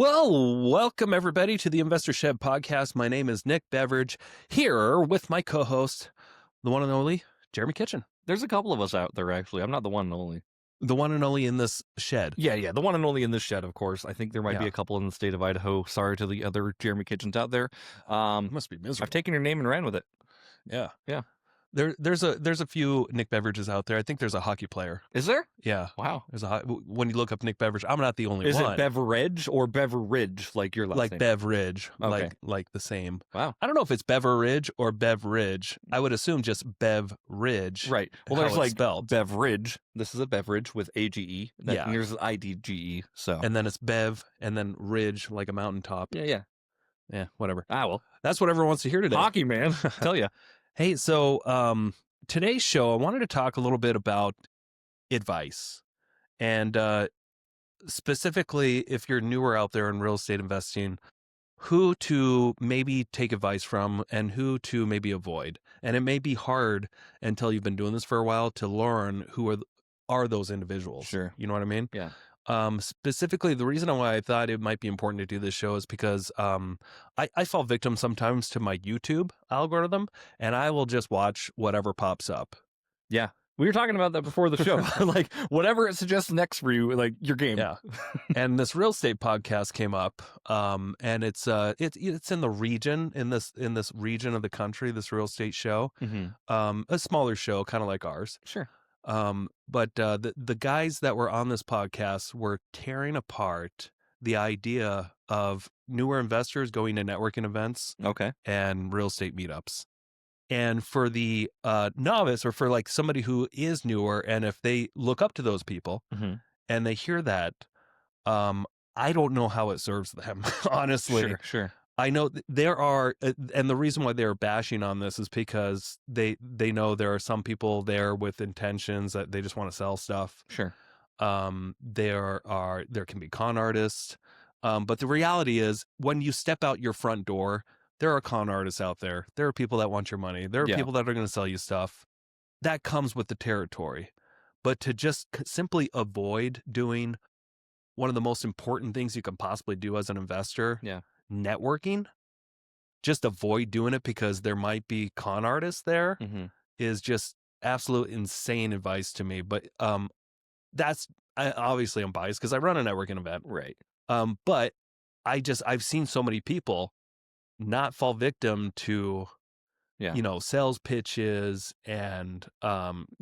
Well, welcome everybody to the Investor Shed podcast. My name is Nick Beveridge, here with my co-host, the one and only Jeremy Kitchen. There's a couple of us out there, actually. I'm not the one and only. The one and only in this shed. Yeah, the one and only in this shed, of course. I think there might be Yeah. a couple in the state of Idaho. Sorry to the other Jeremy Kitchens out there. Must be miserable. I've taken your name and ran with it. Yeah. Yeah. There's a few Nick Beverages out there. I think there's a hockey player. Is there? Yeah. Wow. When you look up Nick Beveridge, I'm not the only Is one. it Beveridge or Beveridge, like your last like name? Beveridge, Okay. like the same. Wow. I don't know if it's Beveridge or Beveridge. I would assume just Beveridge. Right. Well, how there's it's like spelled. Beveridge. This is a beverage with AGE. Yeah. And here's IDGE. So. And then it's Bev, and then Ridge, like a mountaintop. Yeah. Yeah, whatever. Ah, well. That's what everyone wants to hear today. Hockey, man. Tell you. Hey, so today's show, I wanted to talk a little bit about advice. And specifically, if you're newer out there in real estate investing, who to maybe take advice from and who to maybe avoid. And it may be hard until you've been doing this for a while to learn who are those individuals. Sure. You know what I mean? Yeah. Specifically, the reason why I thought it might be important to do this show is because I fall victim sometimes to my YouTube algorithm, and I will just watch whatever pops up. Yeah. We were talking about that before the show. Like, whatever it suggests next for you, like, your game. Yeah. And this real estate podcast came up, and it's in the region, in this region of the country, this real estate show, a smaller show, kind of like ours. Sure. But the guys that were on this podcast were tearing apart the idea of newer investors going to networking events Okay. and real estate meetups. And for the novice, or for like somebody who is newer, and if they look up to those people and they hear that, I don't know how it serves them, honestly. Sure. I know there are, and the reason why they're bashing on this is because they know there are some people there with intentions that they just want to sell stuff. Sure. There can be con artists, but the reality is when you step out your front door, there are con artists out there. There are people that want your money. There are people that are going to sell you stuff. That comes with the territory. But to just simply avoid doing one of the most important things you can possibly do as an investor, networking, just avoid doing it because there might be con artists there, is just absolute insane advice to me. But obviously I'm biased because I run a networking event. Right. But I've seen so many people not fall victim to sales pitches and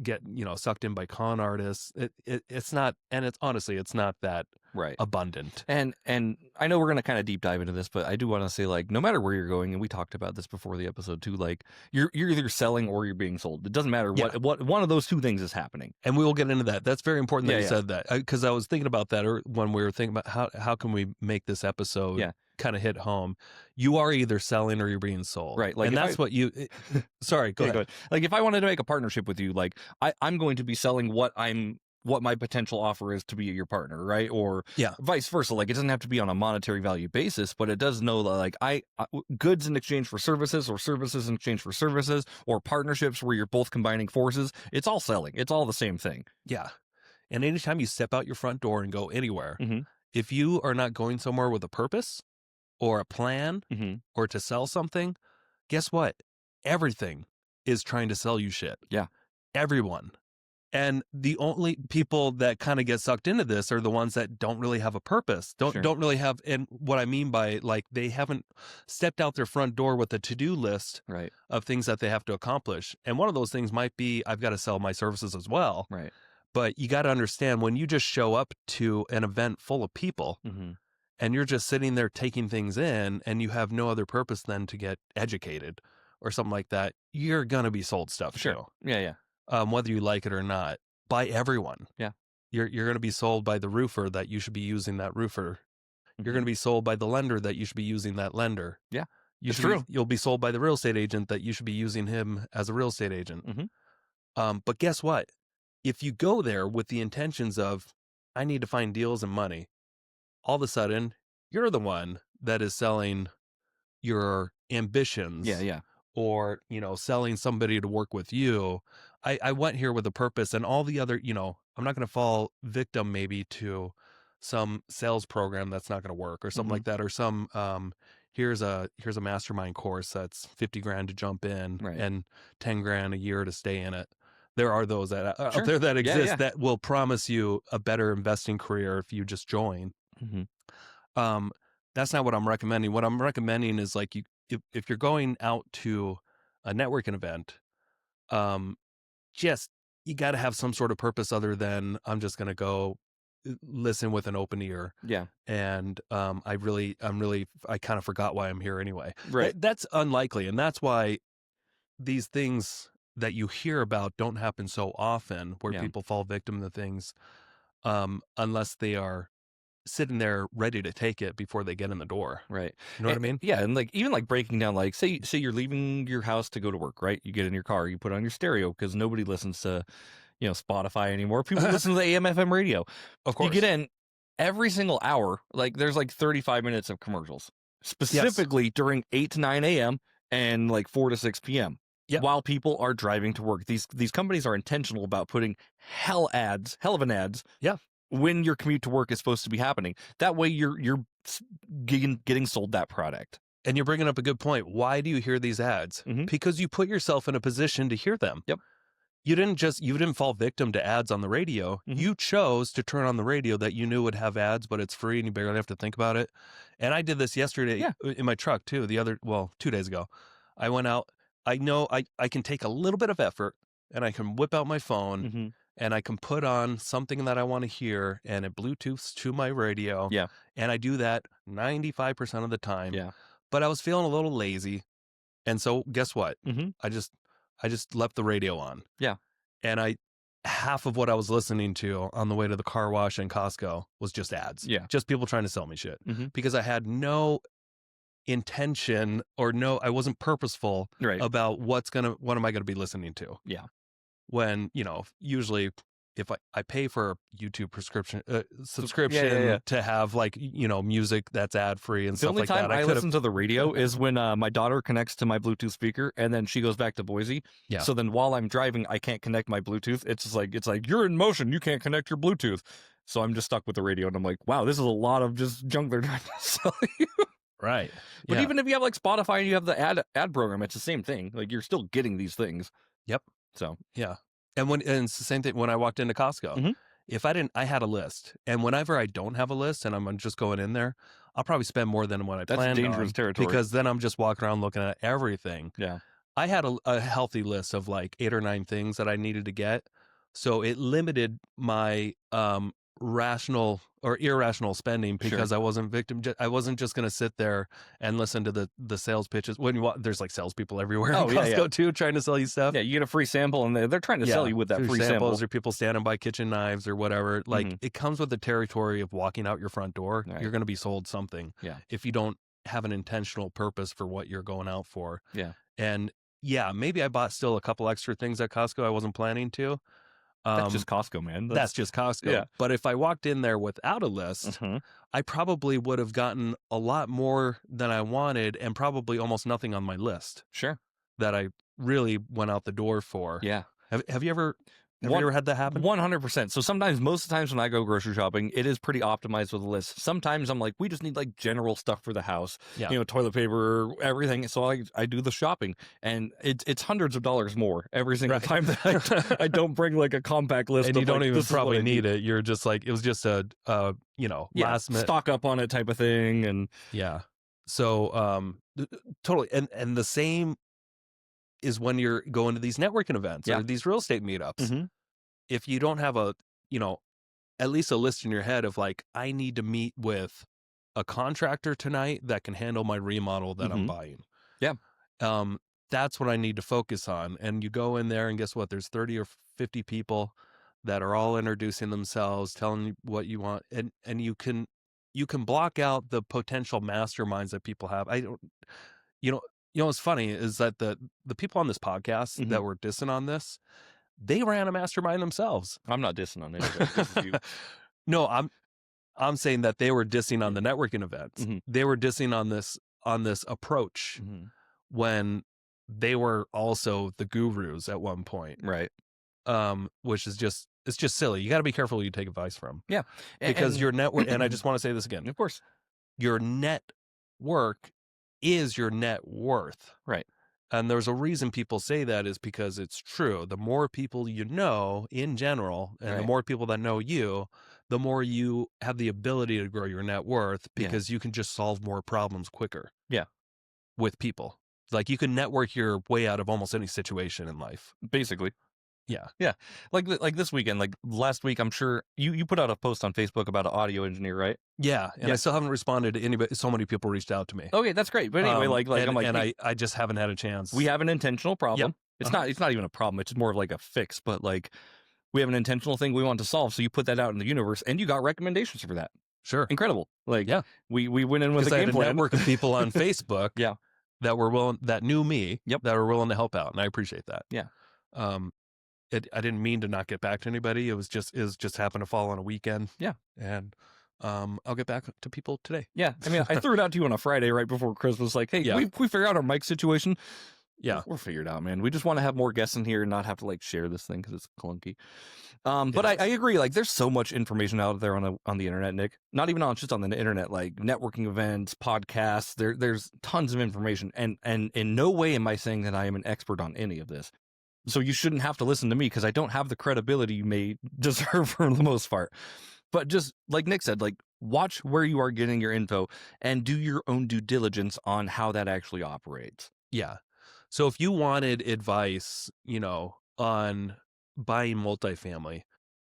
get sucked in by con artists. It's not, and it's honestly it's not that abundant. And I know we're going to kind of deep dive into this, but I do want to say, like, no matter where you're going, and we talked about this before the episode too, like you're either selling or you're being sold. It doesn't matter what one of those two things is happening. And we will get into that. That's very important that you said that, because I was thinking about that when we were thinking about how can we make this episode kind of hit home. You are either selling or you're being sold. Right. Like, and that's what you sorry, go ahead. Like, if I wanted to make a partnership with you, like I'm going to be selling what my potential offer is to be your partner, right? Or vice versa. Like, it doesn't have to be on a monetary value basis, but it does know that, like, I goods in exchange for services, or services in exchange for services, or partnerships where you're both combining forces. It's all selling. It's all the same thing. Yeah. And anytime you step out your front door and go anywhere, if you are not going somewhere with a purpose or a plan or to sell something, guess what? Everything is trying to sell you shit. Yeah. Everyone. And the only people that kind of get sucked into this are the ones that don't really have a purpose. Don't really have, and what I mean by, like, they haven't stepped out their front door with a to-do list of things that they have to accomplish. And one of those things might be, I've got to sell my services as well. Right. But you got to understand, when you just show up to an event full of people and you're just sitting there taking things in, and you have no other purpose than to get educated or something like that, you're going to be sold stuff. Sure. Yeah. Whether you like it or not, by everyone. Yeah. You're going to be sold by the roofer that you should be using that roofer. You're going to be sold by the lender that you should be using that lender. Yeah. It's true. You'll be sold by the real estate agent that you should be using him as a real estate agent. But guess what? If you go there with the intentions of, I need to find deals and money, all of a sudden you're the one that is selling your ambitions. Yeah. Or, selling somebody to work with you. I went here with a purpose, and all the other, I'm not going to fall victim maybe to some sales program that's not going to work or something like that, or some here's a mastermind course that's 50 grand to jump in and 10 grand a year to stay in it. There are those that out there that exist that will promise you a better investing career if you just join. That's not what I'm recommending. What I'm recommending is like if you're going out to a networking event, just you got to have some sort of purpose other than I'm just going to go listen with an open ear. Yeah. And I kind of forgot why I'm here anyway. Right. That's unlikely, and that's why these things that you hear about don't happen so often, where people fall victim to things, unless they are sitting there ready to take it before they get in the door. Right. You know what I mean? Yeah. And like, even like breaking down, like say you're leaving your house to go to work, right? You get in your car, you put on your stereo because nobody listens to, Spotify anymore. People listen to the AM FM radio. Of course. You get in every single hour, like there's like 35 minutes of commercials, specifically during 8 to 9 a.m. and like 4 to 6 p.m. While people are driving to work. These companies are intentional about putting hell of an ads. Yeah. When your commute to work is supposed to be happening. That way you're getting sold that product. And you're bringing up a good point. Why do you hear these ads? Because you put yourself in a position to hear them. Yep. You didn't fall victim to ads on the radio. You chose to turn on the radio that you knew would have ads, but it's free and you barely have to think about it. And I did this yesterday in my truck too. 2 days ago, I went out. I know I can take a little bit of effort and I can whip out my phone and I can put on something that I want to hear and it Bluetooths to my radio. Yeah. And I do that 95% of the time. Yeah. But I was feeling a little lazy. And so guess what? I just left the radio on. Yeah. And half of what I was listening to on the way to the car wash and Costco was just ads. Yeah. Just people trying to sell me shit. Because I had no intention I wasn't purposeful about what am I going to be listening to. Yeah. When, usually if I pay for a YouTube subscription to have like, music that's ad free and stuff like that. The only time I listen to the radio is when my daughter connects to my Bluetooth speaker and then she goes back to Boise. Yeah. So then while I'm driving, I can't connect my Bluetooth. It's like you're in motion. You can't connect your Bluetooth. So I'm just stuck with the radio and I'm like, wow, this is a lot of just junk they're trying to sell you. Right. But even if you have like Spotify and you have the ad program, it's the same thing. Like you're still getting these things. Yep. So yeah. And it's the same thing when I walked into Costco. If I had a list, and whenever I don't have a list and I'm just going in there, I'll probably spend more than what I planned on. That's dangerous territory. Because then I'm just walking around looking at everything. Yeah. I had a healthy list of like 8 or 9 things that I needed to get. So it limited my rational or irrational spending because I wasn't I wasn't just going to sit there and listen to the sales pitches. There's like salespeople everywhere in Costco too, trying to sell you stuff. Yeah, you get a free sample and they're trying to sell you with that free samples sample. Or people standing by kitchen knives or whatever. Like it comes with the territory of walking out your front door. Right. You're going to be sold something if you don't have an intentional purpose for what you're going out for. Yeah. And maybe I bought still a couple extra things at Costco I wasn't planning to. That's just Costco, man. That's just Costco. Yeah. But if I walked in there without a list, I probably would have gotten a lot more than I wanted and probably almost nothing on my list. Sure. That I really went out the door for. Yeah. Have you ever had that happen? 100%. So most of the times when I go grocery shopping, it is pretty optimized with a list. Sometimes I'm like, we just need like general stuff for the house, toilet paper, everything. So I do the shopping and it's hundreds of dollars more every single time that I don't bring like a compact list. And you don't even probably need it. You're just like, it was just a last minute stock up on it type of thing. And so totally. And the same is when you're going to these networking events or these real estate meetups. If you don't have at least a list in your head of like, I need to meet with a contractor tonight that can handle my remodel that I'm buying. Yeah. That's what I need to focus on. And you go in there and guess what? There's 30 or 50 people that are all introducing themselves, telling you what you want. And you can block out the potential masterminds that people have. What's funny is that the people on this podcast that were dissing on this, they ran a mastermind themselves. I'm not dissing on anybody. No, I'm saying that they were dissing on the networking events. They were dissing on this approach when they were also the gurus at one point. Right. Which is just It's just silly. You got to be careful who you take advice from. Yeah. Because your network, and I just want to say this again. Of course. Your network is your net worth. Right. And there's a reason people say that is because it's true. The more people you know in general, and the more people that know you, the more you have the ability to grow your net worth because you can just solve more problems quicker. Yeah. With people. Like you can network your way out of almost any situation in life. Basically. Yeah. Yeah. Like this weekend, like last week, I'm sure you put out a post on Facebook about an audio engineer, right? Yeah. And I still haven't responded to anybody. So many people reached out to me. Okay, that's great. But anyway, I just haven't had a chance. We have an intentional problem. Yep. It's not even a problem. It's just more of like a fix, but like we have an intentional thing we want to solve. So you put that out in the universe and you got recommendations for that. Sure. Incredible. Like, we went in with a game plan. I had a network of people on Facebook that were willing, that knew me, that were willing to help out. And I appreciate that. Yeah. I didn't mean to not get back to anybody. It was just happened to fall on a weekend. Yeah. And I'll get back to people today. Yeah. I mean, I threw it out to you on a Friday right before Christmas. Like, hey, we figured out our mic situation. Yeah. We're figured out, man. We just want to have more guests in here and not have to like share this thing because it's clunky. But I agree. Like, there's so much information out there on the internet, Nick. Not even just on the internet, like networking events, podcasts. There's tons of information, and in no way am I saying that I am an expert on any of this. So you shouldn't have to listen to me because I don't have the credibility you may deserve for the most part. But just like Nick said, like watch where you are getting your info and do your own due diligence on how that actually operates. Yeah. So if you wanted advice, on buying multifamily,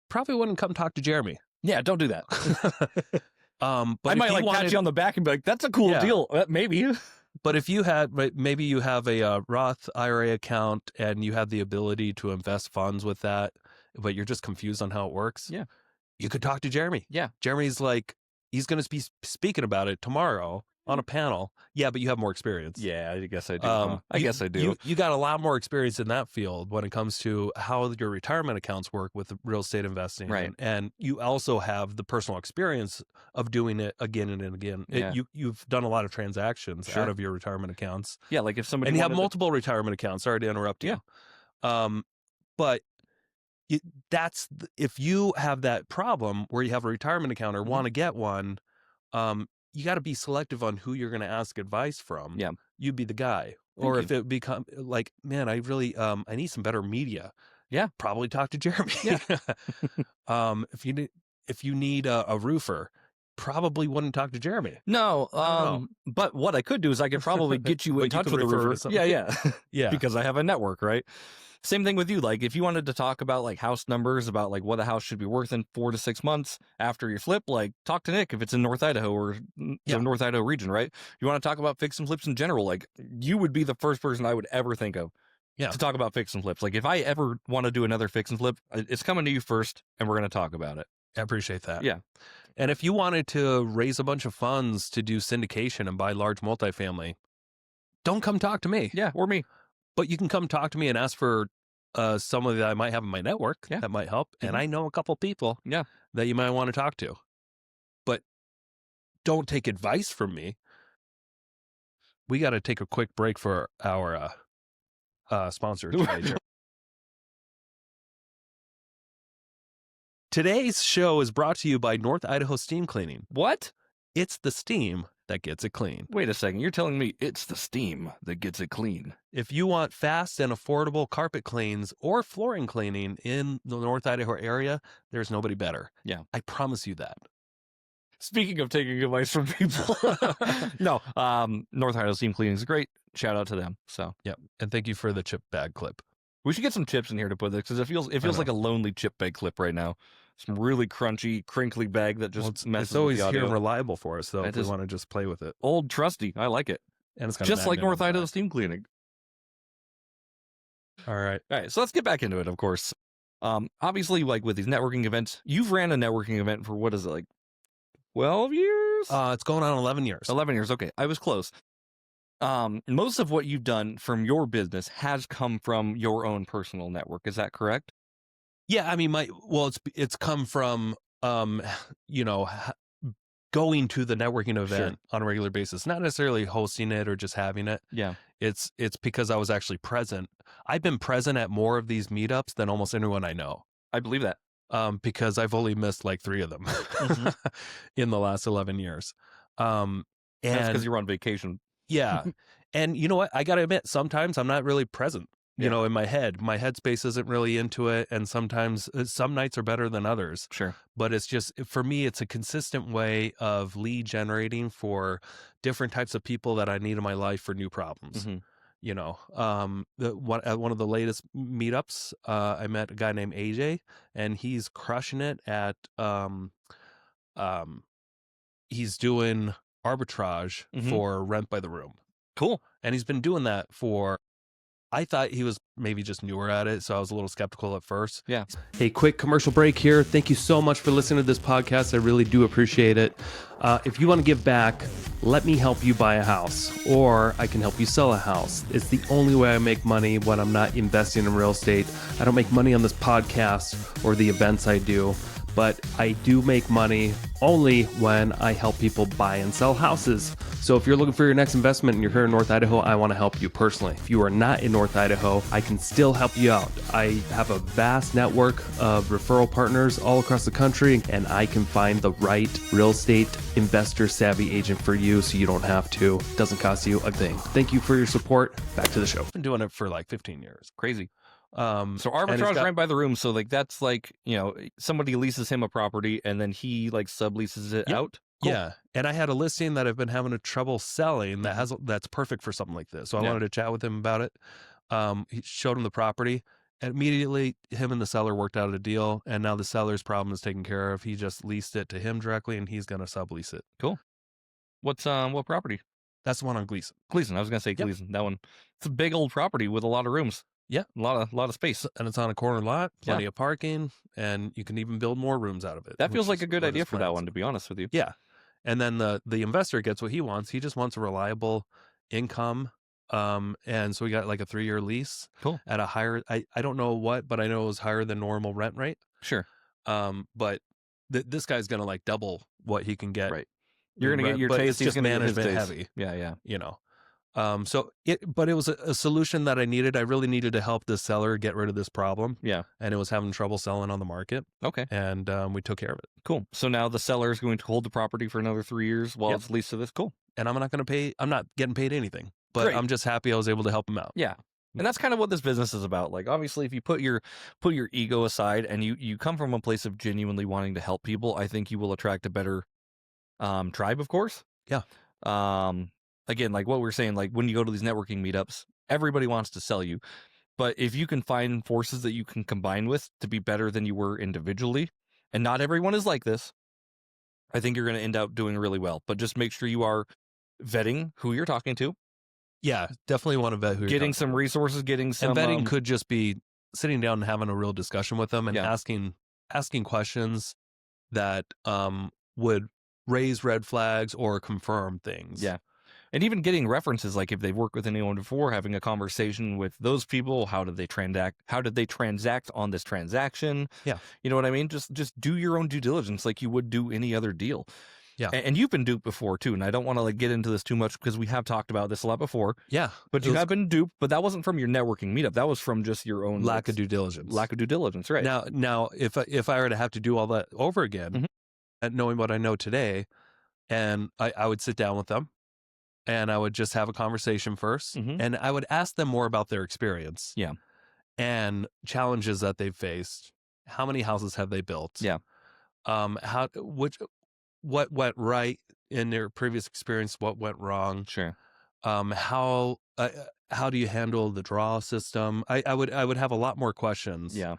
probably wouldn't come talk to Jeremy. Yeah, don't do that. But I might pat you on the back and be like, that's a cool deal. Maybe. But if maybe you have a Roth IRA account and you have the ability to invest funds with that, but you're just confused on how it works. Yeah. You could talk to Jeremy. Yeah. Jeremy's like, he's going to be speaking about it tomorrow on a panel. Yeah, but you have more experience. Yeah, I guess I do. I guess I do. You got a lot more experience in that field when it comes to how your retirement accounts work with real estate investing. Right. And you also have the personal experience of doing it again and again. Yeah. You've done a lot of transactions out of your retirement accounts. Yeah, like if somebody... And you have multiple retirement accounts. Sorry to interrupt you. Yeah. But if you have that problem where you have a retirement account or want to get one, you got to be selective on who you're going to ask advice from. Yeah. You'd be the guy. Or if it become like, man, I really, I need some better media. Yeah. Probably talk to Jeremy. Yeah. If you need a roofer, probably wouldn't talk to Jeremy. No. But what I could do is I could probably get you in touch with a roofer. Yeah. Yeah. Because I have a network, right? Same thing with you. Like if you wanted to talk about like house numbers, about like what a house should be worth in 4 to 6 months after you flip, like talk to Nick if it's in North Idaho or the North Idaho region, right? You want to talk about fix and flips in general, like you would be the first person I would ever think of to talk about fix and flips. Like if I ever want to do another fix and flip, it's coming to you first and we're going to talk about it. I appreciate that. Yeah. And if you wanted to raise a bunch of funds to do syndication and buy large multifamily, don't come talk to me. Yeah, or me. But you can come talk to me and ask for someone that I might have in my network that might help. Mm-hmm. And I know a couple people that you might want to talk to. But don't take advice from me. We got to take a quick break for our sponsors today. Today's show is brought to you by North Idaho Steam Cleaning. What? It's the steam that gets it clean. Wait a second. You're telling me it's the steam that gets it clean. If you want fast and affordable carpet cleans or flooring cleaning in the North Idaho area, there's nobody better. Yeah. I promise you that. Speaking of taking advice from people. No, North Idaho Steam Cleaning is great. Shout out to them. So, yeah. And thank you for the chip bag clip. We should get some chips in here to put this because it feels like a lonely chip bag clip right now. Some really crunchy, crinkly bag that just messes it's always with the audio. Here and reliable for us, though, if we want to just play with it. Old trusty. I like it. And it's got just like North Idaho Steam Cleaning. All right. So let's get back into it, of course. Obviously, like with these networking events, you've ran a networking event for what is it, like 12 years? It's going on 11 years. 11 years. Okay. I was close. Most of what you've done from your business has come from your own personal network. Is that correct? Yeah, I mean, it's come from, going to the networking event on a regular basis, not necessarily hosting it or just having it. Yeah. It's because I was actually present. I've been present at more of these meetups than almost anyone I know. I believe that. because I've only missed like 3 of them in the last 11 years. That's because And you're on vacation. yeah. And you know what? I got to admit, sometimes I'm not really present, in my head. My headspace isn't really into it. And sometimes some nights are better than others. Sure. But it's just, for me, it's a consistent way of lead generating for different types of people that I need in my life for new problems. At one of the latest meetups, I met a guy named AJ, and he's crushing it at, he's doing arbitrage for rent by the room. Cool. And he's been doing that I thought he was maybe just newer at it, so I was a little skeptical at first. Yeah. Hey, quick commercial break here. Thank you so much for listening to this podcast. I really do appreciate it. If you want to give back, let me help you buy a house, or I can help you sell a house. It's the only way I make money when I'm not investing in real estate. I don't make money on this podcast or the events I do, but I do make money only when I help people buy and sell houses. So if you're looking for your next investment and you're here in North Idaho, I want to help you personally. If you are not in North Idaho, I can still help you out. I have a vast network of referral partners all across the country, and I can find the right real estate investor savvy agent for you so you don't have to. It doesn't cost you a thing. Thank you for your support. Back to the show. I've been doing it for like 15 years. Crazy. So arbitrage rent by the room. So like that's like, somebody leases him a property and then he like subleases it out. Cool. Yeah. And I had a listing that I've been having a trouble selling that's perfect for something like this. So I wanted to chat with him about it. He showed him the property, and immediately him and the seller worked out a deal, and now the seller's problem is taken care of. He just leased it to him directly, and he's going to sublease it. Cool. What property? That's the one on Gleason. Gleason. I was going to say Gleason. That one. It's a big old property with a lot of rooms. Yeah. A lot of space. And it's on a corner lot, plenty of parking, and you can even build more rooms out of it. That feels like a good idea for that one, to be honest with you. Yeah. And then the investor gets what he wants. He just wants a reliable income. And so we got like a 3-year lease. Cool. At a higher, I don't know what, but I know it was higher than normal rent rate. Sure. But this guy's going to like double what he can get. Right. You're going to get your taste. It's just management heavy. Yeah. But it was a solution that I needed. I really needed to help this seller get rid of this problem. Yeah. And it was having trouble selling on the market. Okay. And we took care of it. Cool. So now the seller is going to hold the property for another 3 years while it's leased to this. Cool. And I'm not getting paid anything, but Great. I'm just happy I was able to help him out. Yeah. And that's kind of what this business is about. Like, obviously, if you put your ego aside and you come from a place of genuinely wanting to help people, I think you will attract a better tribe, of course. Yeah. Again, like what we're saying, like when you go to these networking meetups, everybody wants to sell you. But if you can find forces that you can combine with to be better than you were individually, and not everyone is like this, I think you're going to end up doing really well. But just make sure you are vetting who you're talking to. Yeah, definitely want to vet who you're getting some resources, getting some... And vetting could just be sitting down and having a real discussion with them and asking questions that would raise red flags or confirm things. Yeah. And even getting references, like if they've worked with anyone before, having a conversation with those people. How did they transact on this transaction? Yeah. You know what I mean? Just do your own due diligence like you would do any other deal. Yeah. And you've been duped before too. And I don't want to like get into this too much because we have talked about this a lot before. Yeah. But you have been duped, but that wasn't from your networking meetup. That was from just your own lack of due diligence. Lack of due diligence, right. Now if I were to have to do all that over again, and knowing what I know today, and I would sit down with them, and I would just have a conversation first, and I would ask them more about their experience. Yeah. And challenges that they've faced. How many houses have they built? Yeah. What went right in their previous experience? What went wrong? Sure. How do you handle the draw system? I would have a lot more questions. Yeah.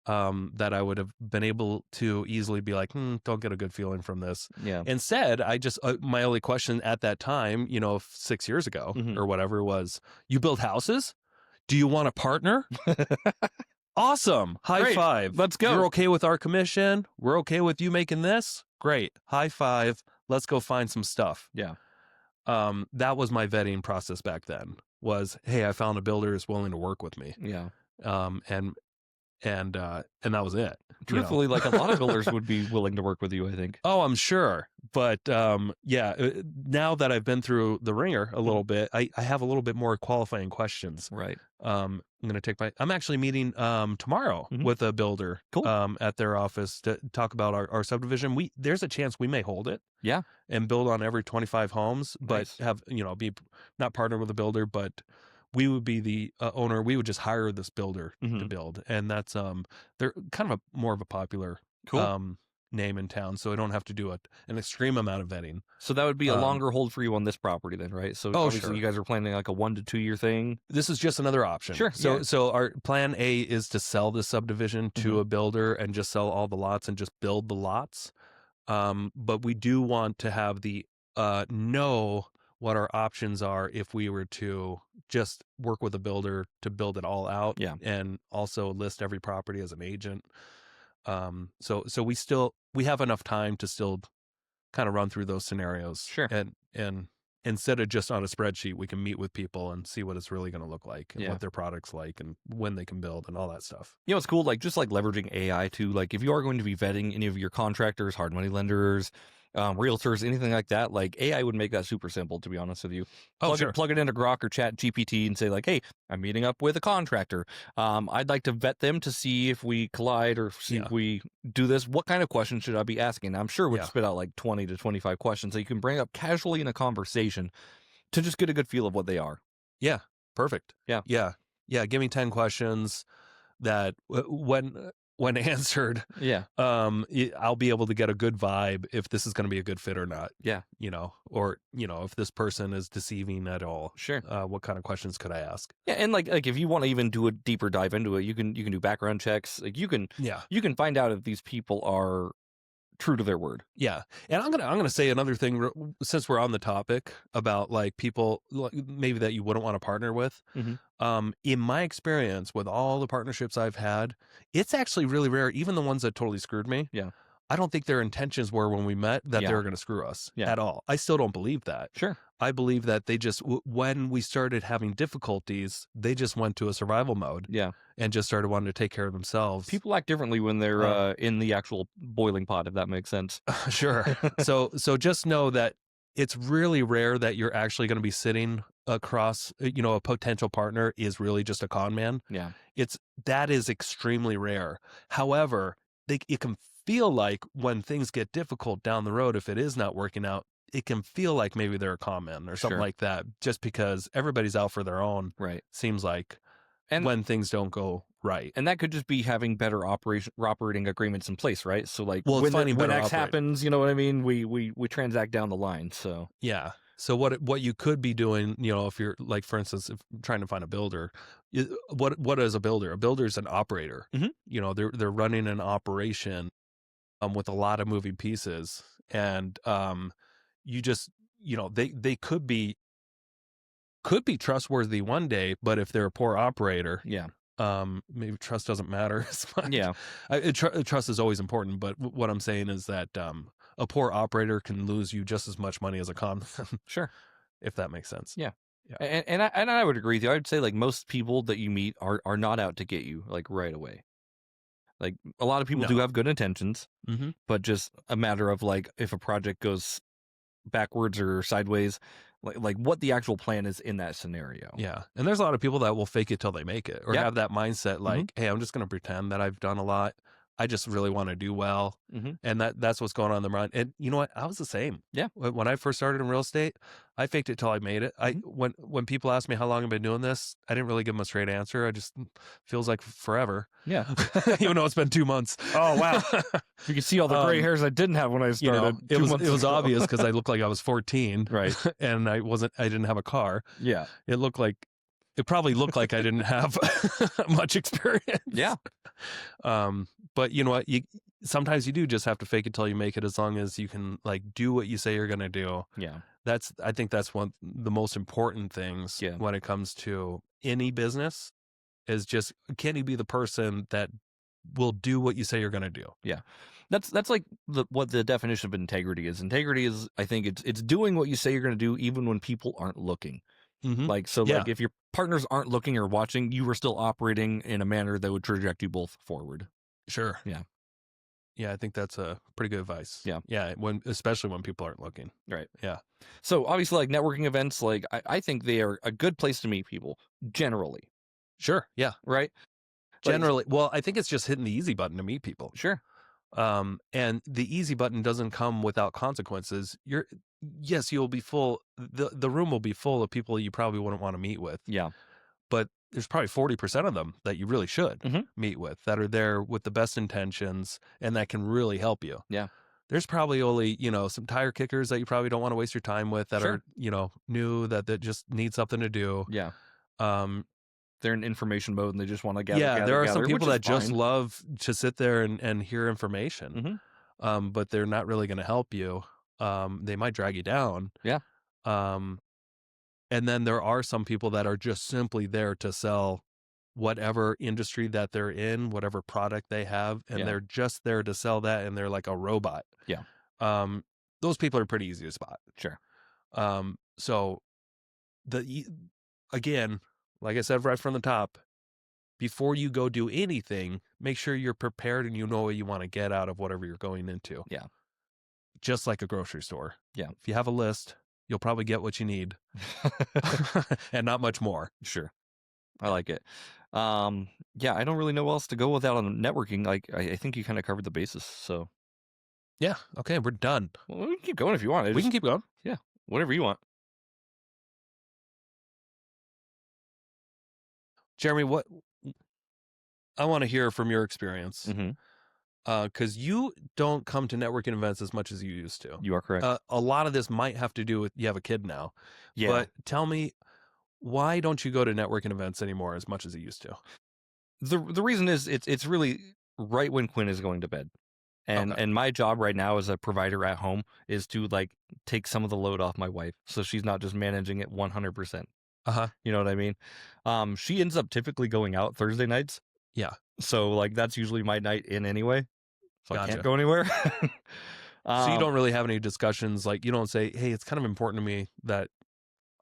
That I would have been able to easily be like, don't get a good feeling from this. Yeah. Instead, I just, my only question at that time, 6 years ago or whatever, was, you build houses? Do you want a partner? Awesome. High five. Let's go. You're okay with our commission? We're okay with you making this? Great. High five. Let's go find some stuff. Yeah. That was my vetting process back then, was, hey, I found a builder who's willing to work with me. Yeah. and that was it. Truthfully, like a lot of builders would be willing to work with you, I think. Oh, I'm sure. But now that I've been through the ringer a little bit, I have a little bit more qualifying questions. Right. I'm actually meeting tomorrow with a builder Cool. at their office to talk about our subdivision. There's a chance we may hold it. Yeah. And build on every 25 homes, but have, be not partnered with a builder, but we would be the owner. We would just hire this builder to build. And that's, they're kind of more of a popular name in town. So I don't have to do an extreme amount of vetting. So that would be a longer hold for you on this property then, right? So obviously you guys are planning like a 1 to 2 year thing. This is just another option. Sure. So our plan A is to sell the subdivision to a builder and just sell all the lots and just build the lots. But we do want to have the know what our options are if we were to just work with a builder to build it all out, and also list every property as an agent. So we have enough time to still kind of run through those scenarios. Sure. And instead of just on a spreadsheet, we can meet with people and see what it's really going to look like and what their product's like and when they can build and all that stuff. You know, it's cool. Like just like leveraging AI too. Like if you are going to be vetting any of your contractors, hard money lenders, realtors, anything like that, like AI would make that super simple, to be honest with you. Plug it into Grok or Chat GPT and say like, hey, I'm meeting up with a contractor. I'd like to vet them to see if we collide or see if we do this. What kind of questions should I be asking? I'm sure it would spit out like 20 to 25 questions that you can bring up casually in a conversation to just get a good feel of what they are. Yeah. Perfect. Yeah. Give me 10 questions that when answered, I'll be able to get a good vibe if this is going to be a good fit or not. Yeah. Or if this person is deceiving at all. Sure. What kind of questions could I ask? Yeah, and like if you want to even do a deeper dive into it, you can do background checks. Like you can find out if these people are true to their word. Yeah. And I'm gonna say another thing, since we're on the topic about like people maybe that you wouldn't want to partner with. In my experience with all the partnerships I've had, it's actually really rare, even the ones that totally screwed me. Yeah. I don't think their intentions were when we met that they were going to screw us at all. I still don't believe that. Sure. I believe that they just, when we started having difficulties, they just went to a survival mode. Yeah. And just started wanting to take care of themselves. People act differently when they're in the actual boiling pot, if that makes sense. Sure. So just know that it's really rare that you're actually going to be sitting across, a potential partner is really just a con man. Yeah. That is extremely rare. However, it can feel like when things get difficult down the road, if it is not working out, it can feel like maybe they're a con man or something like that, just because everybody's out for their own. Right. Seems like. And when things don't go right. And that could just be having better operating agreements in place, right? So like when X happens, you know what I mean? We transact down the line. So yeah. So what you could be doing, if you're like, for instance, if trying to find a builder, what is a builder? A builder is an operator. They're running an operation with a lot of moving pieces, and you just they could be trustworthy one day, but if they're a poor operator, maybe trust doesn't matter as much. Yeah, trust is always important, but what I'm saying is that a poor operator can lose you just as much money as a con. Sure, if that makes sense. Yeah. And I would agree with you. I would say like most people that you meet are not out to get you like right away. Like a lot of people do have good intentions, but just a matter of like if a project goes backwards or sideways, like what the actual plan is in that scenario. Yeah. And there's a lot of people that will fake it till they make it, or have that mindset like, hey, I'm just going to pretend that I've done a lot. I just really want to do well. And that's what's going on in the mind. And you know what? I was the same. Yeah. When I first started in real estate, I faked it till I made it. When people ask me how long I've been doing this, I didn't really give them a straight answer. I just feels like forever. Yeah. Even though it's been 2 months. Oh, wow. You can see all the gray hairs I didn't have when I started. It was obvious because I looked like I was 14. Right. And I didn't have a car. Yeah. It probably looked like I didn't have much experience. Yeah. But you know what? Sometimes you do just have to fake it till you make it, as long as you can like do what you say you're going to do. Yeah. I think that's one the most important things when it comes to any business is just, can you be the person that will do what you say you're going to do? Yeah. That's like what the definition of integrity is. Integrity is, I think it's doing what you say you're going to do even when people aren't looking. Like, so Yeah. like if your partners aren't looking or watching, you are still operating in a manner that would traject you both forward. Sure. Yeah. Yeah, I think that's a pretty good advice. Yeah. Yeah, especially when people aren't looking. Right. Yeah. So obviously, like networking events, like I think they are a good place to meet people generally. Sure. Yeah. Right. Like, Generally, well, I think it's just hitting the easy button to meet people. sure. And the easy button doesn't come without consequences. Yes, you'll be full. The room will be full of people you probably wouldn't want to meet with. Yeah. But there's probably 40% of them that you really should meet with, that are there with the best intentions and that can really help you. Yeah. There's probably only, some tire kickers that you probably don't want to waste your time with, that Sure. are, new, that just need something to do. Yeah. Um, They're in information mode and they just want to yeah, there are some people that just fine. love to sit there and hear information. But they're not really going to help you. They might drag you down. Yeah. And then there are some people that are just simply there to sell whatever industry that they're in, whatever product they have, and they're just there to sell that, and they're like a robot. Yeah. Those people are pretty easy to spot. Sure. So again, like I said right from the top, before you go do anything, make sure you're prepared and you know what you want to get out of whatever you're going into. Yeah. Just like a grocery store. Yeah. If you have a list, you'll probably get what you need and not much more. Sure. I like it. Yeah, I don't really know what else to go without on networking. Like, I think you kind of covered the basis. So, yeah. Okay. We're done. well, we can keep going if you want. We can keep going. Yeah. Whatever you want. Jeremy, what I want to hear from your experience. Because you don't come to networking events as much as you used to. You are correct. A lot of this might have to do with you have a kid now. Yeah. But tell me, why don't you go to networking events anymore as much as you used to? The reason is it's really right when Quinn is going to bed. And my job right now as a provider at home is to like take some of the load off my wife, so she's not just managing it 100%. You know what I mean? She ends up typically going out Thursday nights. Yeah. So like that's usually my night in anyway. So Gotcha. I can't go anywhere. So you don't really have any discussions, like you don't say, hey, it's kind of important to me that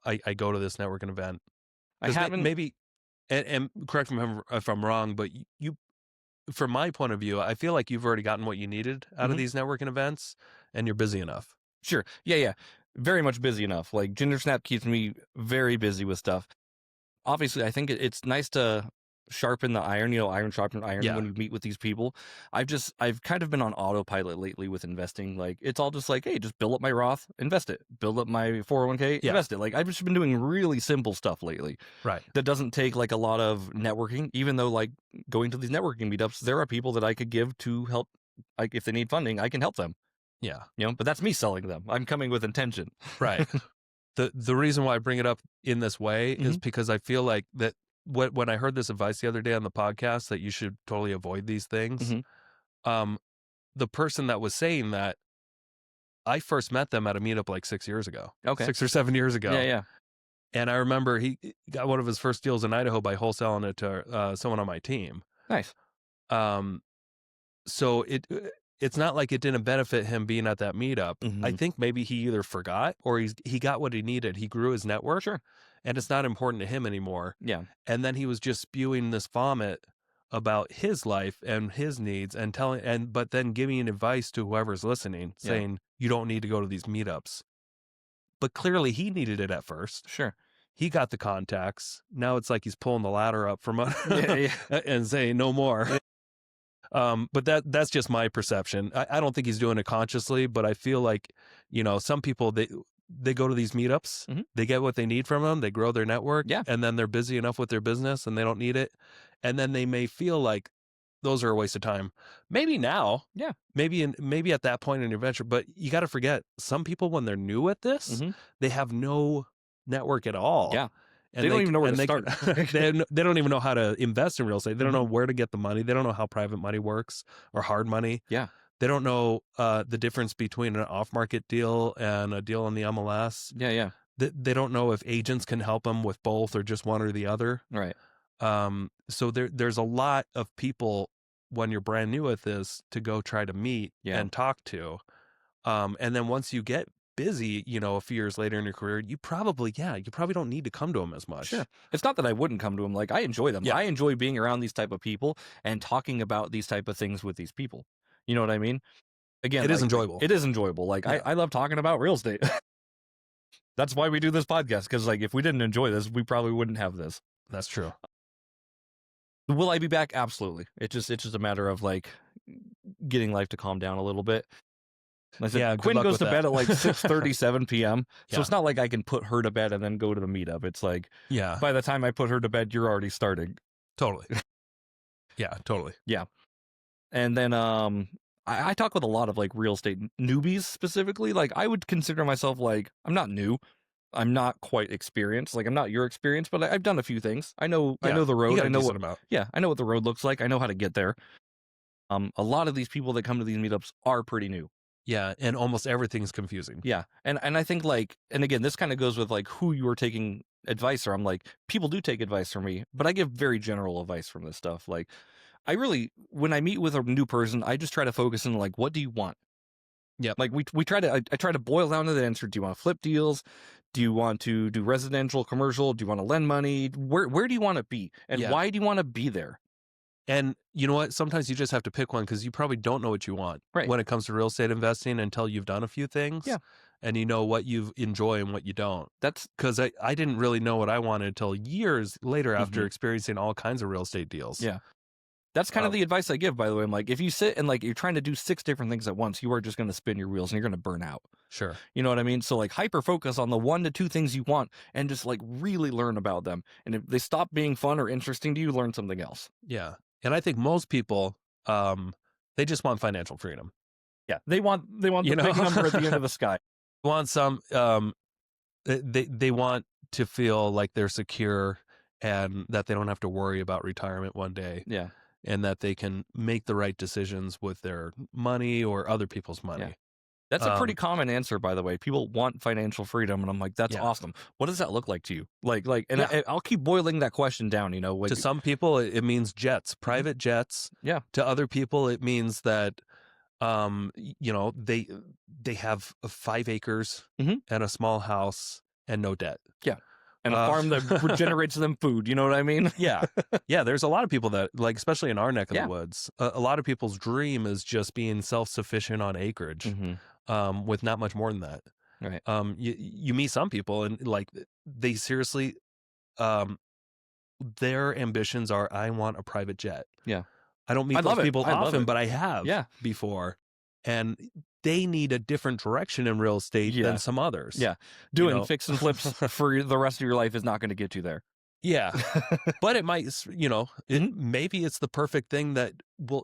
I go to this networking event. I haven't. Maybe, and correct me if I'm wrong, but you, from my point of view, I feel like you've already gotten what you needed out of these networking events and you're busy enough. Sure. Yeah. Very much busy enough. Like Ginger Snap keeps me very busy with stuff. Obviously, I think it's nice to sharpen the iron, iron sharpen iron when you meet with these people. I've kind of been on autopilot lately with investing. Like it's all just like, hey, just build up my Roth, invest it. Build up my 401k, invest it. Like I've just been doing really simple stuff lately. Right. That doesn't take like a lot of networking, even though like going to these networking meetups, there are people that I could give to help. Like if they need funding, I can help them. Yeah. But that's me selling them. I'm coming with intention. Right. The reason why I bring it up in this way is because I feel like that when I heard this advice the other day on the podcast that you should totally avoid these things, the person that was saying that, I first met them at a meetup like 6 years ago. Okay. 6 or 7 years ago. Yeah. And I remember he got one of his first deals in Idaho by wholesaling it to someone on my team. Nice. So it's not like it didn't benefit him being at that meetup. I think maybe he either forgot or he got what he needed. He grew his network. Sure. And it's not important to him anymore. Yeah. And then he was just spewing this vomit about his life and his needs but then giving advice to whoever's listening, saying, you don't need to go to these meetups. But clearly he needed it at first. Sure. He got the contacts. Now it's like he's pulling the ladder up from and saying no more. But that's just my perception. I don't think he's doing it consciously, but I feel like, some people, they go to these meetups, they get what they need from them, they grow their network, and then they're busy enough with their business and they don't need it. And then they may feel like those are a waste of time. Maybe now, maybe at that point in your venture, but you got to forget, some people, when they're new at this, they have no network at all. Yeah. And they don't even know where to start. They don't even know how to invest in real estate. They don't know where to get the money. They don't know how private money works or hard money. Yeah. They don't know the difference between an off-market deal and a deal on the MLS. Yeah. They don't know if agents can help them with both or just one or the other. Right. So there's a lot of people when you're brand new at this to go try to meet and talk to. And then once you get busy, a few years later in your career, you probably don't need to come to them as much. Sure. It's not that I wouldn't come to them. Like, I enjoy them. Yeah. I enjoy being around these type of people and talking about these type of things with these people. You know what I mean? Again, it is enjoyable. It is enjoyable. Like, I love talking about real estate. That's why we do this podcast. Because, like, if we didn't enjoy this, we probably wouldn't have this. That's true. Will I be back? Absolutely. It's just a matter of, like, getting life to calm down a little bit. I said, Quinn goes to bed at like 6:37 p.m. So it's not like I can put her to bed and then go to the meetup. It's like, by the time I put her to bed, you're already starting. Totally. Yeah, totally. Yeah. And then I talk with a lot of like real estate newbies specifically. Like, I would consider myself like, I'm not new. I'm not quite experienced. Like, I'm not your experience, but I've done a few things. I know the road. I know I know what the road looks like. I know how to get there. A lot of these people that come to these meetups are pretty new. Yeah, and almost everything's confusing. Yeah, and I think, like, and again, this kind of goes with like who you are taking advice from. Like, people do take advice from me, but I give very general advice from this stuff. Like, I really, when I meet with a new person, I just try to focus on like, what do you want? Yeah, like we try to, I try to boil down to the answer. Do you want to flip deals? Do you want to do residential, commercial? Do you want to lend money? Where do you want to be, and why do you want to be there? And you know what? Sometimes you just have to pick one because you probably don't know what you want when it comes to real estate investing until you've done a few things. Yeah. And you know what you enjoy and what you don't. That's because I didn't really know what I wanted until years later after experiencing all kinds of real estate deals. Yeah. That's kind of the advice I give, by the way. I'm like, if you sit and like you're trying to do 6 different things at once, you are just going to spin your wheels and you're going to burn out. Sure. You know what I mean? So like hyper focus on the 1 to 2 things you want and just like really learn about them. And if they stop being fun or interesting to you, learn something else. Yeah. And I think most people, they just want financial freedom. Yeah. They want the big number at the end of the sky. Want some, they want to feel like they're secure and that they don't have to worry about retirement one day. Yeah. And that they can make the right decisions with their money or other people's money. Yeah. That's a pretty common answer, by the way. People want financial freedom, and I'm like, that's awesome. What does that look like to you? I'll keep boiling that question down. Like, to some people, it means jets, private jets. Yeah. To other people, it means that, they have 5 acres and a small house and no debt. Yeah. And a farm that generates them food. You know what I mean? Yeah. Yeah. There's a lot of people that, like, especially in our neck of the woods, a lot of people's dream is just being self-sufficient on acreage with not much more than that. Right. You meet some people and, like, they seriously, their ambitions are, I want a private jet. Yeah. I don't meet those people often, but I have before. And they need a different direction in real estate than some others. Yeah. Doing fix and flips for the rest of your life is not going to get you there. Yeah. But it might, maybe it's the perfect thing that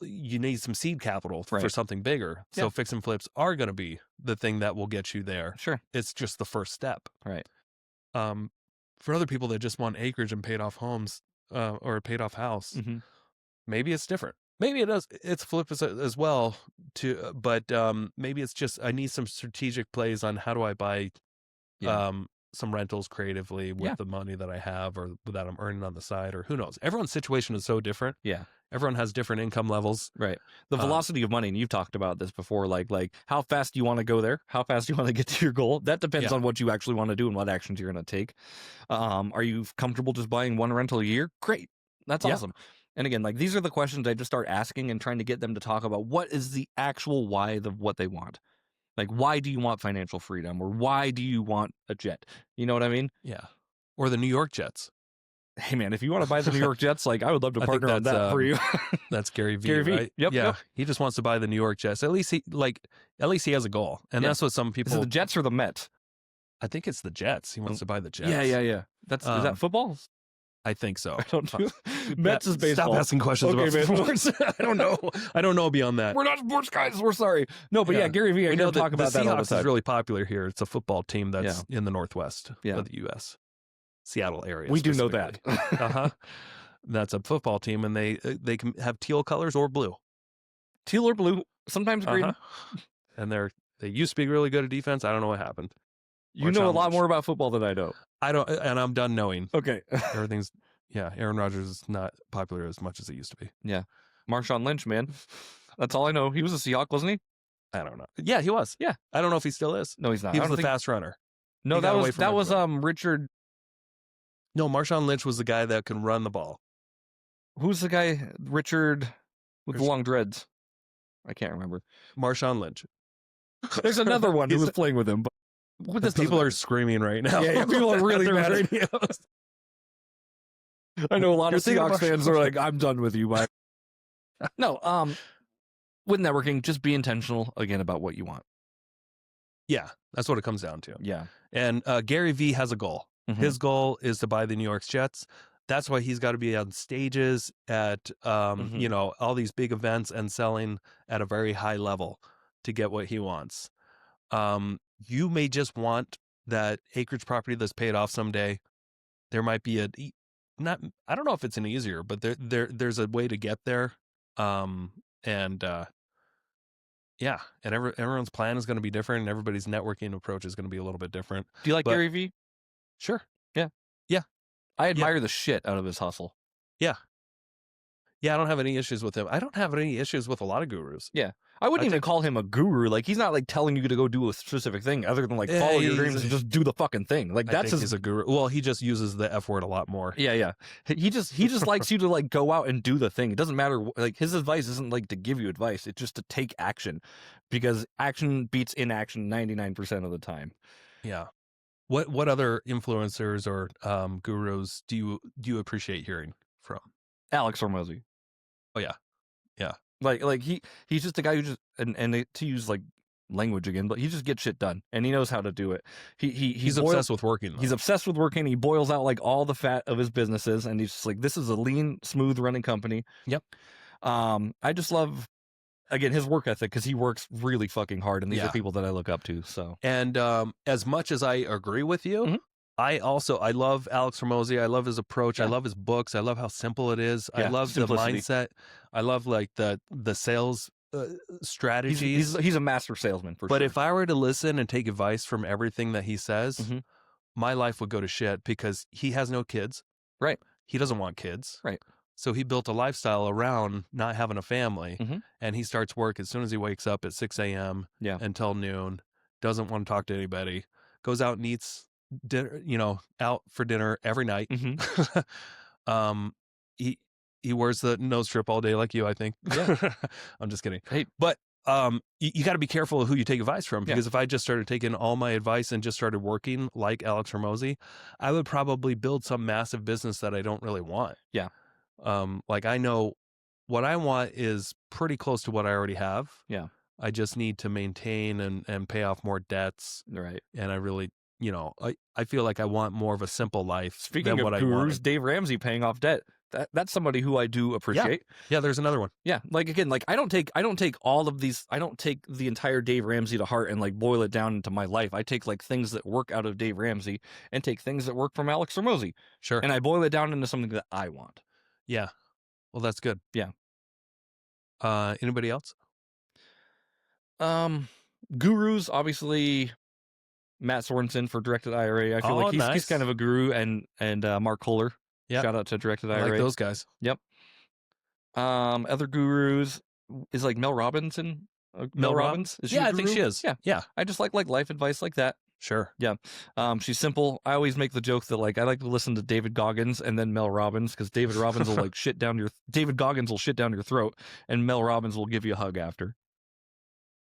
you need some seed capital for something bigger. Yeah. So fix and flips are going to be the thing that will get you there. Sure. It's just the first step. Right. For other people that just want acreage and paid off homes or a paid off house, maybe it's different. Maybe it does. It's flip as well too, but maybe it's just I need some strategic plays on how do I buy some rentals creatively with the money that I have or that I'm earning on the side, or who knows. Everyone's situation is so different. Yeah. Everyone has different income levels. Right. The velocity of money, and you've talked about this before, like how fast do you want to go there? How fast do you want to get to your goal? That depends on what you actually want to do and what actions you're going to take. Are you comfortable just buying 1 rental a year? Great. That's awesome. And again, like, these are the questions I just start asking and trying to get them to talk about what is the actual why of what they want. Like, why do you want financial freedom, or why do you want a jet? You know what I mean? Yeah. Or the New York Jets. Hey, man, if you want to buy the New York Jets, like, I would love to partner on that for you. That's Gary V, Gary V. Right? Yep. Yeah. Yep. He just wants to buy the New York Jets. At least he has a goal. And that's what some people... Is it the Jets or the Mets? I think it's the Jets. He wants to buy the Jets. Yeah. Is that football? I think so. I don't know. Mets is baseball. Stop asking questions about sports. I don't know. I don't know beyond that. We're not sports guys. We're sorry. No, but Gary V. I know talk about that all the time. Is really popular here. It's a football team that's in the Northwest of the U.S. Seattle area. We do know that. That's a football team, and they can have teal colors or blue. Teal or blue, sometimes green. And they used to be really good at defense. I don't know what happened. You know a lot more about football than I know. I don't, and I'm done knowing. Okay. Everything's, Aaron Rodgers is not popular as much as it used to be. Yeah. Marshawn Lynch, man. That's all I know. He was a Seahawk, wasn't he? I don't know. Yeah, he was. Yeah. I don't know if he still is. No, he's not. He was the fast runner. No, that was Richard. No, Marshawn Lynch was the guy that can run the ball. Who's the guy? Richard with the long dreads. I can't remember. Marshawn Lynch. There's another one who was playing with him. But people are screaming right now. Yeah, people are really mad. Radios. I know a lot of Seahawks fans are like, "I'm done with you." But no, with networking, just be intentional again about what you want. Yeah, that's what it comes down to. Yeah, and Gary Vee has a goal. Mm-hmm. His goal is to buy the New York Jets. That's why he's got to be on stages at all these big events and selling at a very high level to get what he wants. You may just want that acreage property that's paid off someday. There might be I don't know if it's an easier, but there's a way to get there. And everyone's plan is going to be different, and everybody's networking approach is going to be a little bit different. Do you like Gary Vee? Sure. Yeah. Yeah. I admire the shit out of his hustle. Yeah. Yeah, I don't have any issues with him. I don't have any issues with a lot of gurus. Yeah. I wouldn't even call him a guru. Like, he's not like telling you to go do a specific thing other than like follow your dreams and just do the fucking thing. Like, he's a guru. Well, he just uses the F word a lot more. Yeah, yeah. He just likes you to like go out and do the thing. It doesn't matter. Like, his advice isn't like to give you advice. It's just to take action, because action beats inaction 99% of the time. Yeah. What other influencers or gurus do you appreciate hearing from? Alex Hormozy. Oh yeah. Yeah. Like he's just a guy who just to use like language again, but he just gets shit done and he knows how to do it. He's obsessed with working. Though. He's obsessed with working. He boils out like all the fat of his businesses, and he's just like, this is a lean, smooth running company. Yep. I just love, again, his work ethic, because he works really fucking hard, and these are people that I look up to. So, and as much as I agree with you, I love Alex Hormozy. I love his approach. I love his books. I love how simple it is. I love simplicity. The mindset. I love like the sales strategies. He's a master salesman for sure. But if I were to listen and take advice from everything that he says, my life would go to shit, because he has no kids. Right. He doesn't want kids. Right. So he built a lifestyle around not having a family, and he starts work as soon as he wakes up at 6 a.m. Until noon, doesn't want to talk to anybody, goes out and eats dinner, out for dinner every night. He wears the nose strip all day like you, I think. Yeah. I'm just kidding. Hey, but you got to be careful of who you take advice from, because if I just started taking all my advice and just started working like Alex Hormozy, I would probably build some massive business that I don't really want. Yeah. Like, I know what I want is pretty close to what I already have. Yeah. I just need to maintain and pay off more debts. Right. And I really, I feel like I want more of a simple life. Speaking of gurus, Dave Ramsey paying off debt. That's somebody who I do appreciate. Yeah, there's another one. Yeah, like, again, like, I don't take all of these. I don't take the entire Dave Ramsey to heart and like boil it down into my life. I take like things that work out of Dave Ramsey and take things that work from Alex Hormozy. Sure. And I boil it down into something that I want. Yeah. Well, that's good. Yeah. Anybody else? Gurus, obviously, Matt Sorensen for Directed IRA. I feel like he's kind of a guru, and Mark Kohler. Yeah. Shout out to Directed IRA. I like those guys. Yep. Other gurus is like Mel Robinson. Mel Robbins? Is she I think she is. Yeah. I just like life advice like that. Sure. Yeah. She's simple. I always make the joke that like I like to listen to David Goggins and then Mel Robbins, because David Robbins will like David Goggins will shit down your throat, and Mel Robbins will give you a hug after.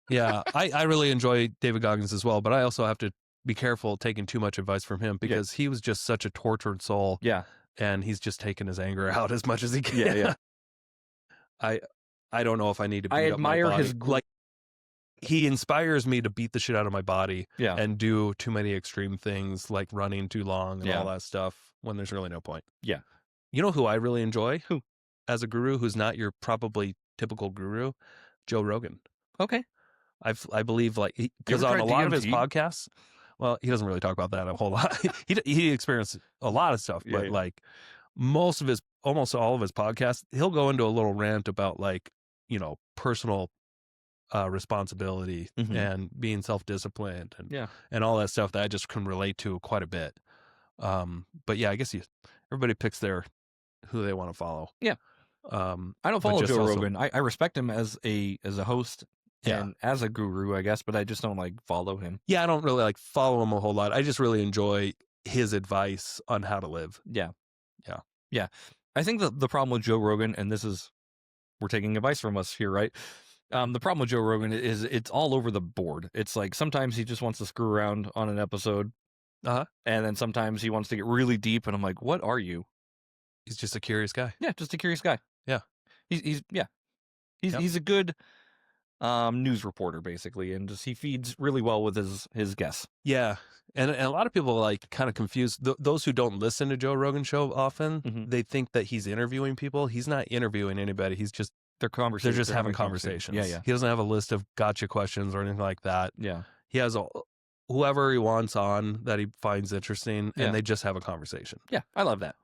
Yeah, I really enjoy David Goggins as well, but I also have to be careful taking too much advice from him, because he was just such a tortured soul. Yeah. And he's just taking his anger out as much as he can. Yeah. I don't know if I need to beat I up my admire body. his like, he inspires me to beat the shit out of my body and do too many extreme things, like running too long and all that stuff, when there's really no point. Yeah. You know who I really enjoy? Who? As a guru who's not your probably typical guru? Joe Rogan. Okay. I believe, like, because on a lot of his podcasts, well, he doesn't really talk about that a whole lot. he experienced a lot of stuff, but like almost all of his podcasts, he'll go into a little rant about like, personal responsibility and being self-disciplined and all that stuff that I just can relate to quite a bit. But yeah, I guess everybody picks who they want to follow. Yeah. I don't follow Joe Rogan. I respect him as a host and as a guru, I guess, but I just don't like follow him. Yeah, I don't really like follow him a whole lot. I just really enjoy his advice on how to live. Yeah. Yeah. I think the problem with Joe Rogan, and we're taking advice from us here, right? The problem with Joe Rogan is it's all over the board. It's like sometimes he just wants to screw around on an episode. And then sometimes he wants to get really deep, and I'm like, what are you? He's just a curious guy. Yeah, just a curious guy. Yeah. He's a good news reporter, basically, and he feeds really well with his guests. Yeah. And a lot of people like kind of confuse those who don't listen to Joe Rogan show often. They think that he's interviewing people. He's not interviewing anybody. He's just they're just having conversations. Yeah. He doesn't have a list of gotcha questions or anything like that. Yeah. He has whoever he wants on that he finds interesting, and they just have a conversation. Yeah, I love that.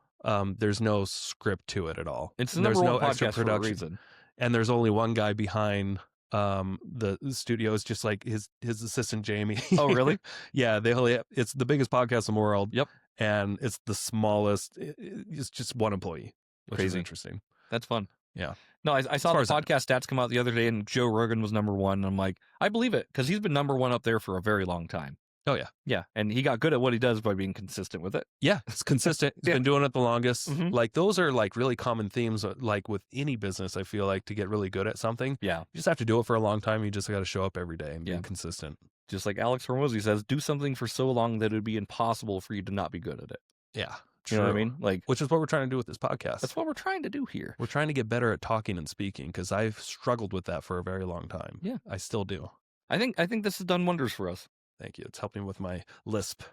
There's no script to it at all. It's there's no extra production, for a reason. And there's only one guy behind the studio. Is just like his assistant Jamie. Oh, really? Yeah, it's the biggest podcast in the world. Yep. And it's the smallest. It's just one employee, which is interesting. That's fun. Yeah. No, I saw the podcast stats come out the other day, and Joe Rogan was number 1. And I'm like, I believe it, because he's been number 1 up there for a very long time. Oh, yeah. Yeah, and he got good at what he does by being consistent with it. Yeah, it's consistent. He's been doing it the longest. Like, those are, like, really common themes, like, with any business, I feel like, to get really good at something. Yeah. You just have to do it for a long time. You just got to show up every day and be consistent. Just like Alex Hormozy says, do something for so long that it would be impossible for you to not be good at it. Yeah. True. You know what I mean? Like, which is what we're trying to do with this podcast. That's what we're trying to do here. We're trying to get better at talking and speaking, because I've struggled with that for a very long time. Yeah. I still do. I think this has done wonders for us. Thank you. It's helping with my lisp.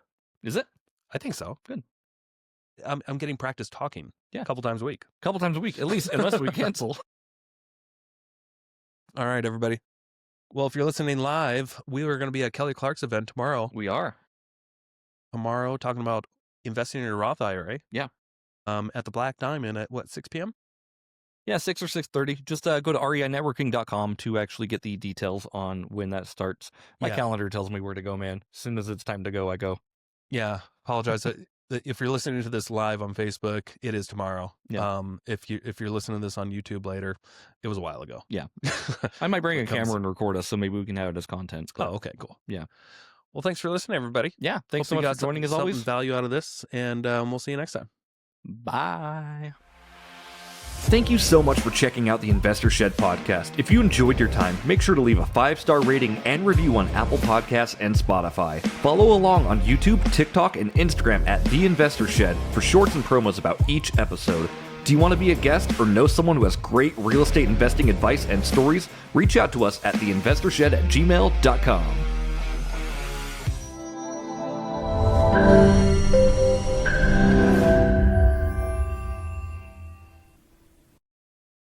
Is it? I think so. Good. I'm getting practice talking. Yeah. A couple times a week. At least, unless we cancel. All right, everybody. Well, if you're listening live, we are going to be at Kelly Clark's event tomorrow. We are. Tomorrow, talking about investing in a Roth IRA. Yeah. At the Black Diamond at 6 p.m.? Yeah, 6 or 6:30. Just go to reinetworking.com to actually get the details on when that starts. My calendar tells me where to go, man. As soon as it's time to go, I go. Yeah. Apologize. If you're listening to this live on Facebook, it is tomorrow. Yeah. If you're listening to this on YouTube later, it was a while ago. Yeah. I might bring a camera and record us, so maybe we can have it as content. Oh, okay, cool. Yeah. Well, thanks for listening, everybody. Yeah. Thanks so much for joining, as always. Value out of this, and we'll see you next time. Bye. Thank you so much for checking out the Investor Shed podcast. If you enjoyed your time, make sure to leave a 5-star rating and review on Apple Podcasts and Spotify. Follow along on YouTube, TikTok, and Instagram at The Investor Shed for shorts and promos about each episode. Do you want to be a guest or know someone who has great real estate investing advice and stories? Reach out to us at theinvestorshed@gmail.com.